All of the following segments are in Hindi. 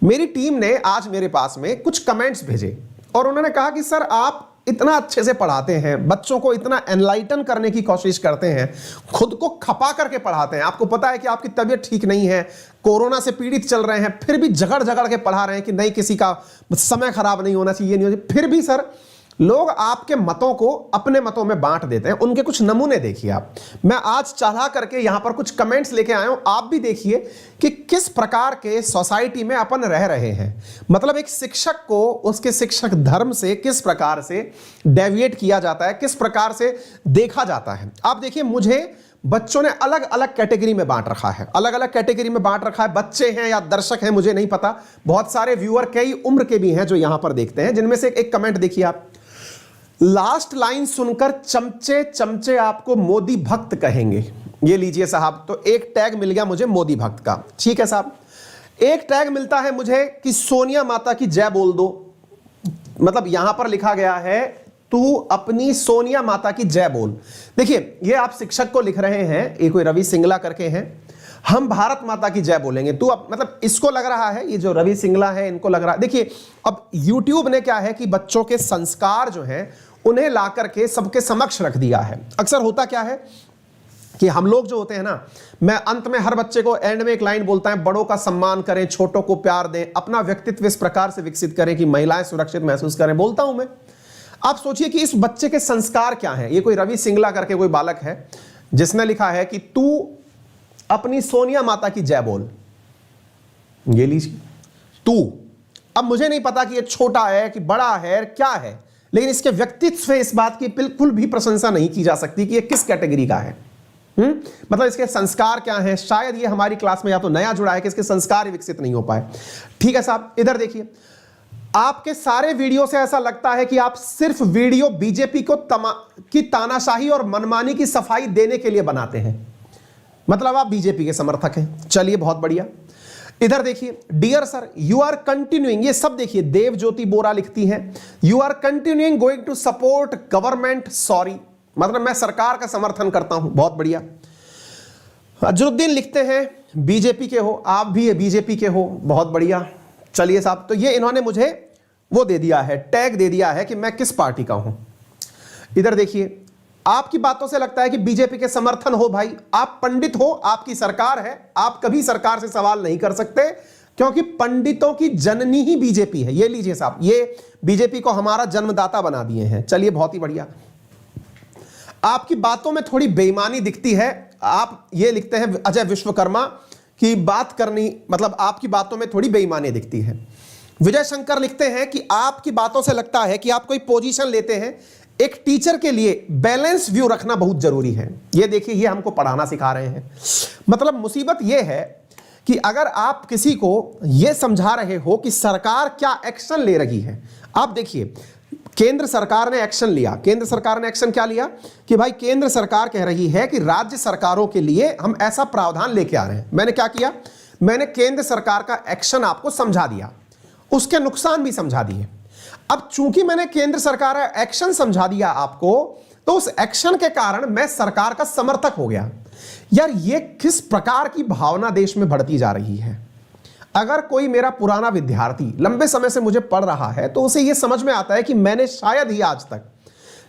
मेरी टीम ने आज मेरे पास में कुछ कमेंट्स भेजे और उन्होंने कहा कि सर आप इतना अच्छे से पढ़ाते हैं, बच्चों को इतना एनलाइटन करने की कोशिश करते हैं, खुद को खपा करके पढ़ाते हैं, आपको पता है कि आपकी तबीयत ठीक नहीं है, कोरोना से पीड़ित चल रहे हैं, फिर भी झगड़ झगड़ के पढ़ा रहे हैं कि नहीं किसी का समय खराब नहीं होना चाहिए, नहीं होना चाहिए। फिर भी सर लोग आपके मतों को अपने मतों में बांट देते हैं। उनके कुछ नमूने देखिए आप। मैं आज चाह करके यहां पर कुछ कमेंट्स लेके आया हूं, आप भी देखिए कि किस प्रकार के सोसाइटी में अपन रह रहे हैं। मतलब एक शिक्षक को उसके शिक्षक धर्म से किस प्रकार से डेविएट किया जाता है, किस प्रकार से देखा जाता है। आप देखिए, मुझे बच्चों ने अलग अलग कैटेगरी में बांट रखा है, अलग अलग कैटेगरी में बांट रखा है। बच्चे हैं या दर्शक हैं मुझे नहीं पता, बहुत सारे व्यूअर कई उम्र के भी हैं जो यहां पर देखते हैं। जिनमें से एक कमेंट देखिए आप, लास्ट लाइन सुनकर चमचे चमचे आपको मोदी भक्त कहेंगे। ये लीजिए साहब, तो एक टैग मिल गया मुझे मोदी भक्त का, ठीक है साहब। एक टैग मिलता है मुझे कि सोनिया माता की जय बोल दो। मतलब यहां पर लिखा गया है तू अपनी सोनिया माता की जय बोल। देखिए, ये आप शिक्षक को लिख रहे हैं, ये कोई रवि सिंगला करके हैं, हम भारत माता की जय बोलेंगे। तू अब मतलब इसको लग रहा है, ये जो रवि सिंगला है इनको लग रहा है। देखिए, अब YouTube ने क्या है कि बच्चों के संस्कार जो हैं उन्हें ला करके सबके समक्ष रख दिया है। अक्सर होता क्या है कि हम लोग जो होते हैं ना, मैं अंत में हर बच्चे को एंड में एक लाइन बोलता है, बड़ों का सम्मान करें, छोटों को प्यार दें, अपना व्यक्तित्व इस प्रकार से विकसित करें कि महिलाएं सुरक्षित महसूस करें, बोलता हूं मैं। आप सोचिए कि इस बच्चे के संस्कार क्या हैं। ये कोई रवि सिंगला करके कोई बालक है जिसने लिखा है कि तू अपनी सोनिया माता की जय बोल। ये लीजिए, तू। अब मुझे नहीं पता कि ये छोटा है कि बड़ा है क्या है, लेकिन इसके व्यक्तित्व से इस बात की बिल्कुल भी प्रशंसा नहीं की जा सकती कि ये किस कैटेगरी का है। मतलब इसके संस्कार क्या हैं। शायद ये हमारी क्लास में या तो नया जुड़ा है कि इसके संस्कार विकसित नहीं हो पाए। ठीक है साहब, इधर देखिए, आपके सारे वीडियो से ऐसा लगता है कि आप सिर्फ वीडियो बीजेपी को की तानाशाही और मनमानी की सफाई देने के लिए बनाते हैं। मतलब आप बीजेपी के समर्थक हैं। चलिए, बहुत बढ़िया। इधर देखिए, dear sir you are continuing, ये सब देखिए, देव ज्योति बोरा लिखती हैं, you are continuing going to support government, sorry. मतलब मैं सरकार का समर्थन करता हूं, बहुत बढ़िया। अजरुद्दीन लिखते हैं बीजेपी के हो, आप भी बीजेपी के हो, बहुत बढ़िया। चलिए साहब, तो ये इन्होंने मुझे वो दे दिया है, टैग दे दिया है कि मैं किस पार्टी का हूं। इधर देखिए, आपकी बातों से लगता है कि बीजेपी के समर्थन हो। भाई आप पंडित हो, आपकी सरकार है, आप कभी सरकार से सवाल नहीं कर सकते क्योंकि पंडितों की जननी ही बीजेपी है। ये लीजिए साहब, ये बीजेपी को हमारा जन्मदाता बना दिए हैं। चलिए, बहुत ही बढ़िया। आपकी बातों में थोड़ी बेईमानी दिखती है। आप ये लिखते हैं अजय विश्वकर्मा की बात करनी, मतलब आपकी बातों में थोड़ी बेईमानी दिखती है। विजय शंकर लिखते हैं कि आपकी बातों से लगता है कि आप कोई पोजीशन लेते हैं। एक टीचर के लिए बैलेंस व्यू रखना बहुत जरूरी है। ये देखिए, ये हमको पढ़ाना सिखा रहे हैं। मतलब मुसीबत ये है कि अगर आप किसी को यह समझा रहे हो कि सरकार क्या एक्शन ले रही है। आप देखिए, केंद्र सरकार ने एक्शन लिया। केंद्र सरकार ने एक्शन क्या लिया कि भाई केंद्र सरकार कह रही है कि राज्य सरकारों के लिए हम ऐसा प्रावधान लेके आ रहे हैं। मैंने क्या किया, मैंने केंद्र सरकार का एक्शन आपको समझा दिया, उसके नुकसान भी समझा दिए। अब चूंकि मैंने केंद्र सरकार का एक्शन समझा दिया आपको, तो उस एक्शन के कारण मैं सरकार का समर्थक हो गया। यार ये किस प्रकार की भावना देश में बढ़ती जा रही है। अगर कोई मेरा पुराना विद्यार्थी लंबे समय से मुझे पढ़ रहा है तो उसे यह समझ में आता है कि मैंने शायद ही आज तक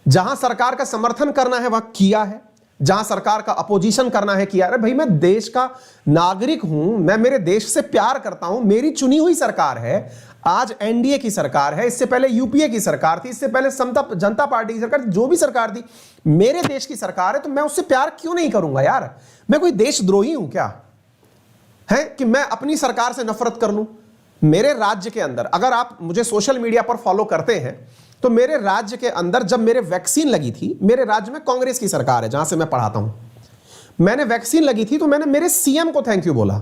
जहां सरकार का समर्थन करना है वह किया है, जहां सरकार का अपोजिशन करना है किया। अरे भाई, मैं देश का नागरिक हूं, मैं मेरे देश से प्यार करता हूं, मेरी चुनी हुई सरकार है। आज एनडीए की सरकार है, इससे पहले यूपीए की सरकार थी, इससे पहले समता जनता पार्टी की सरकार, जो भी सरकार थी, मेरे देश की सरकार है, तो मैं उससे प्यार क्यों नहीं करूंगा यार। मैं कोई देशद्रोही हूं क्या है कि मैं अपनी सरकार से नफरत कर लूं। मेरे राज्य के अंदर, अगर आप मुझे सोशल मीडिया पर फॉलो करते हैं, तो मेरे राज्य के अंदर जब मेरे वैक्सीन लगी थी, मेरे राज्य में कांग्रेस की सरकार है जहां से मैं पढ़ाता हूं, मैंने वैक्सीन लगी थी तो मैंने मेरे सीएम को थैंक यू बोला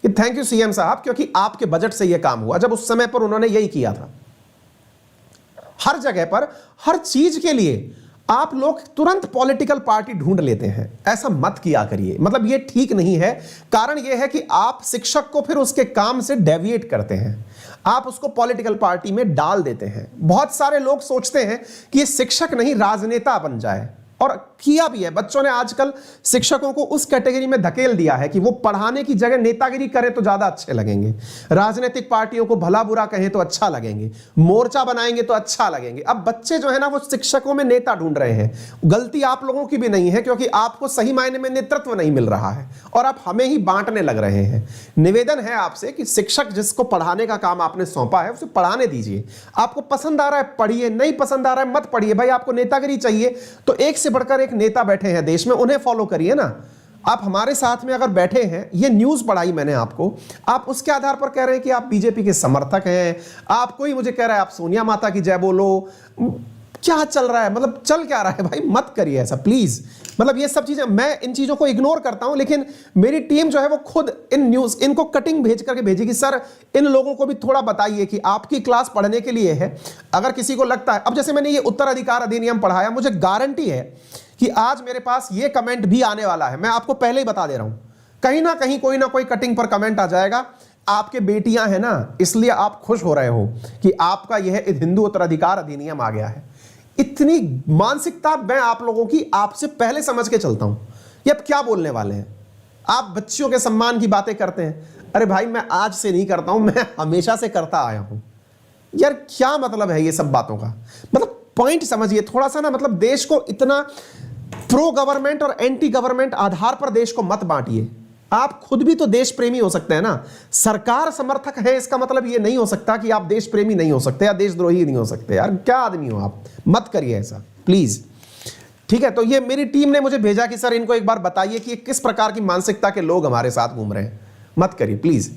कि थैंक यू सीएम साहब, क्योंकि आपके बजट से यह काम हुआ। जब उस समय पर उन्होंने यही किया था। हर जगह पर हर चीज के लिए आप लोग तुरंत पॉलिटिकल पार्टी ढूंढ लेते हैं, ऐसा मत किया करिए। मतलब ये ठीक नहीं है। कारण ये है कि आप शिक्षक को फिर उसके काम से डेविएट करते हैं, आप उसको पॉलिटिकल पार्टी में डाल देते हैं। बहुत सारे लोग सोचते हैं कि ये शिक्षक नहीं राजनेता बन जाए। और किया भी है। बच्चों ने आजकल शिक्षकों को उस कैटेगरी में धकेल दिया है कि वो पढ़ाने की जगह नेतागिरी करें तो ज्यादा अच्छे लगेंगे, राजनीतिक पार्टियों को भला बुरा कहें तो अच्छा लगेंगे, मोर्चा बनाएंगे तो अच्छा लगेंगे। अब बच्चे जो है ना वो शिक्षकों में नेता ढूंढ रहे हैं। गलती आप लोगों की भी नहीं है, क्योंकि आपको सही मायने में नेतृत्व नहीं मिल रहा है और आप हमें ही बांटने लग रहे हैं। निवेदन है आपसे कि शिक्षक जिसको पढ़ाने का काम आपने सौंपा है उसे पढ़ाने दीजिए। आपको पसंद आ रहा है पढ़िए, नहीं पसंद आ रहा है मत पढ़िए। भाई आपको नेतागिरी चाहिए तो एक से बढ़कर एक नेता बैठे हैं देश में, उन्हें फॉलो करिए ना। आप हमारे साथ में अगर बैठे हैं, ये न्यूज पढ़ाई मैंने आपको, आप उसके आधार पर कह रहे हैं कि आप बीजेपी के समर्थक हैं, आप कोई मुझे कह रहा है आप सोनिया माता की जय बोलो। क्या चल रहा है, मतलब चल क्या रहा है भाई? मत करिए ऐसा प्लीज। मतलब ये सब चीजें, मैं इन चीजों को इग्नोर करता हूं, लेकिन मेरी टीम जो है वो खुद इन न्यूज इनको कटिंग भेज करके भेजेगी। सर इन लोगों को भी थोड़ा बताइए कि आपकी क्लास पढ़ने के लिए है। अगर किसी को लगता है, अब जैसे मैंने ये उत्तराधिकार अधिनियम पढ़ाया, मुझे गारंटी है कि आज मेरे पास ये कमेंट भी आने वाला है। मैं आपको पहले ही बता दे रहा हूं, कहीं ना कहीं कोई ना कोई कटिंग पर कमेंट आ जाएगा। आपके बेटियां हैं ना, इसलिए आप खुश हो रहे हो कि आपका यह हिंदू उत्तराधिकार अधिनियम आ गया है। इतनी मानसिकता मैं आप लोगों की आपसे पहले समझ के चलता हूं। ये अब क्या बोलने वाले हैं? आप बच्चियों के सम्मान की बातें करते हैं। अरे भाई मैं आज से नहीं करता हूं, मैं हमेशा से करता आया हूं। यार क्या मतलब है ये सब बातों का? मतलब पॉइंट समझिए थोड़ा सा ना। मतलब देश को इतना प्रो गवर्नमेंट और एंटी गवर्नमेंट आधार पर देश को मत बांटिए। आप खुद भी तो देश प्रेमी हो सकते हैं ना। सरकार समर्थक है इसका मतलब ये नहीं हो सकता कि आप देश प्रेमी नहीं हो सकते या देशद्रोही नहीं हो सकते। यार क्या आदमी हो आप? मत करिए ऐसा प्लीज। ठीक है, तो ये मेरी टीम ने मुझे भेजा कि सर इनको एक बार बताइए कि किस प्रकार की मानसिकता के लोग हमारे साथ घूम रहे हैं। मत करिए प्लीज।